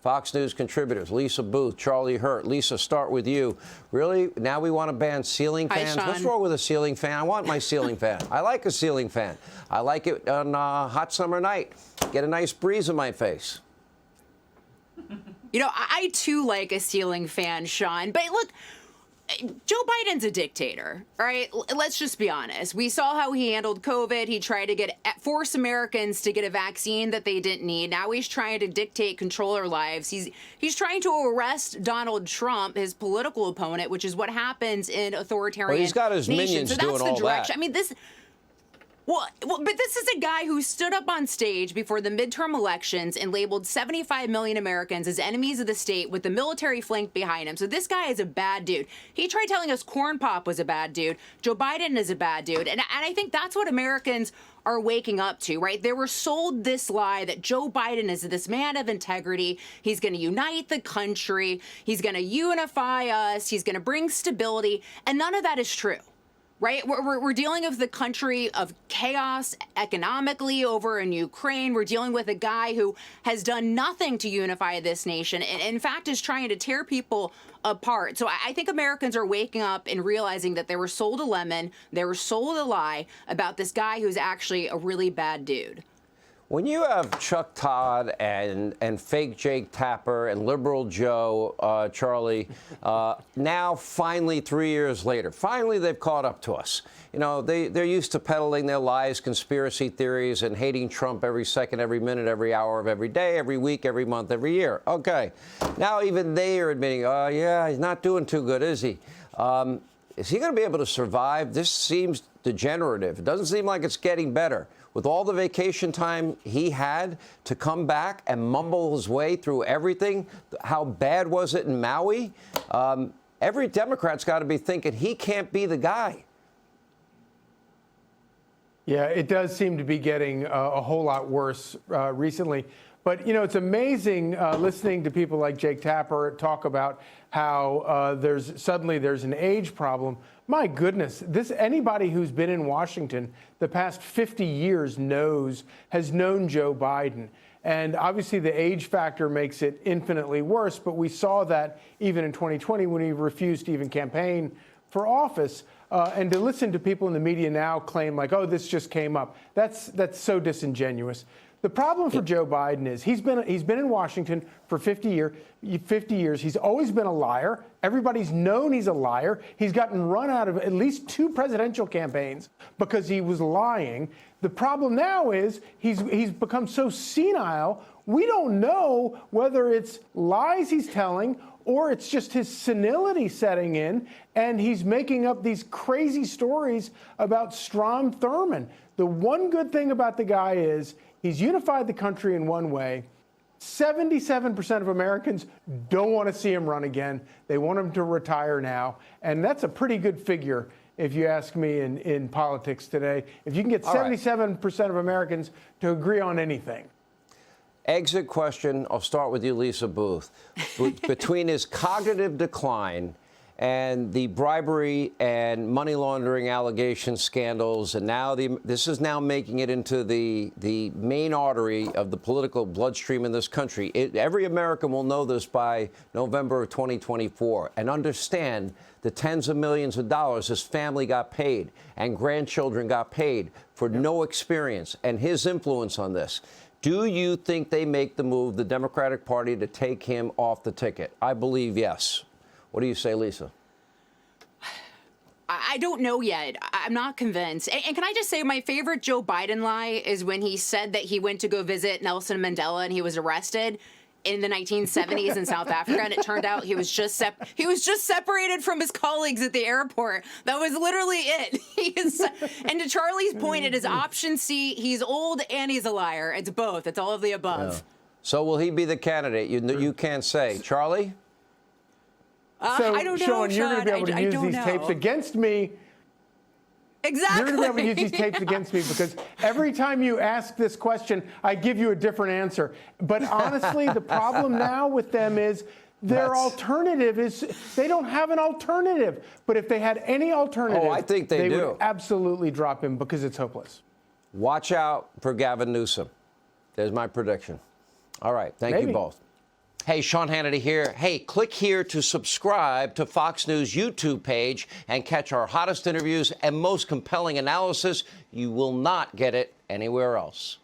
Fox News contributors, Lisa Booth, Charlie Hurt. Lisa, start with you. Really? Now we want to ban ceiling fans? Hi, What's wrong with a ceiling fan? I want my ceiling fan. I like a ceiling fan. I like it on a hot summer night. Get a nice breeze in my face. You know, I too like a ceiling fan, Sean. But look, Joe Biden's a dictator, right? Let's just be honest. We saw how he handled COVID. He tried to force Americans to get a vaccine that they didn't need. Now he's trying to dictate, control our lives. He's trying to arrest Donald Trump, his political opponent, which is what happens in authoritarian nations. Well, he's got his minions doing all that. I mean, Well, but this is a guy who stood up on stage before the midterm elections and labeled 75 million Americans as enemies of the state with the military flank behind him. So this guy is a bad dude. He tried telling us Corn Pop was a bad dude. Joe Biden is a bad dude. And I think that's what Americans are waking up to, right? They were sold this lie that Joe Biden is this man of integrity. He's going to unite the country. He's going to unify us. He's going to bring stability. And none of that is true. Right? We're dealing with the country of chaos economically over in Ukraine. We're dealing with a guy who has done nothing to unify this nation and, in fact, is trying to tear people apart. So I think Americans are waking up and realizing that they were sold a lemon. They were sold a lie about this guy who's actually a really bad dude. When you have Chuck Todd and fake Jake Tapper and liberal Joe, Charlie, now finally 3 years later, finally they've caught up to us. You know, they're used to peddling their lies, conspiracy theories, and hating Trump every second, every minute, every hour of every day, every week, every month, every year. Okay. Now even they are admitting, oh, yeah, he's not doing too good, is he? Is he going to be able to survive? This seems degenerative. It doesn't seem like it's getting better. With all the vacation time he had to come back and mumble his way through everything, how bad was it in Maui? Every Democrat's got to be thinking he can't be the guy. Yeah, it does seem to be getting a whole lot worse recently. But, you know, it's amazing listening to people like Jake Tapper talk about how there's an age problem. My goodness, anybody who's been in Washington the past 50 years has known Joe Biden. And obviously the age factor makes it infinitely worse. But we saw that even in 2020 when he refused to even campaign for office. And to listen to people in the media now claim like, oh, this just came up. That's so disingenuous. The problem for Joe Biden is he's been in Washington for 50 years. He's always been a liar. Everybody's known he's a liar. He's gotten run out of at least 2 presidential campaigns because he was lying. The problem now is he's become so senile, we don't know whether it's lies he's telling or it's just his senility setting in, and he's making up these crazy stories about Strom Thurmond. The one good thing about the guy is he's unified the country in one way. 77% of Americans don't want to see him run again. They want him to retire now. And that's a pretty good figure, if you ask me, in politics today. If you can get 77% of Americans to agree on anything. Exit question. I'll start with you, Lisa Booth. Between his cognitive decline and the bribery and money laundering allegation scandals, and now this is now making it into the main artery of the political bloodstream in this country. Every American will know this by November of 2024 and understand the tens of millions of dollars his family got paid and grandchildren got paid for no experience and his influence on this. Do you think they make the move, the Democratic Party, to take him off the ticket? I believe yes. What do you say, Lisa? I don't know yet. I'm not convinced. And can I just say my favorite Joe Biden lie is when he said that he went to go visit Nelson Mandela and he was arrested in the 1970s in South Africa, and it turned out he was just separated from his colleagues at the airport. That was literally it. And to Charlie's point, it is option C. He's old and he's a liar. It's both. It's all of the above. Yeah. So will he be the candidate? You can't say. Charlie? So, I don't know, Sean, you're going to be able to use these tapes against me. Exactly. You're going to be able to use these tapes against me because every time you ask this question, I give you a different answer. But honestly, the problem now with them is their alternative is they don't have an alternative. But if they had any alternative, I think they do. Would absolutely drop him because it's hopeless. Watch out for Gavin Newsom. There's my prediction. All right. Thank you both. Hey, Sean Hannity here. Hey, click here to subscribe to Fox News YouTube page and catch our hottest interviews and most compelling analysis. You will not get it anywhere else.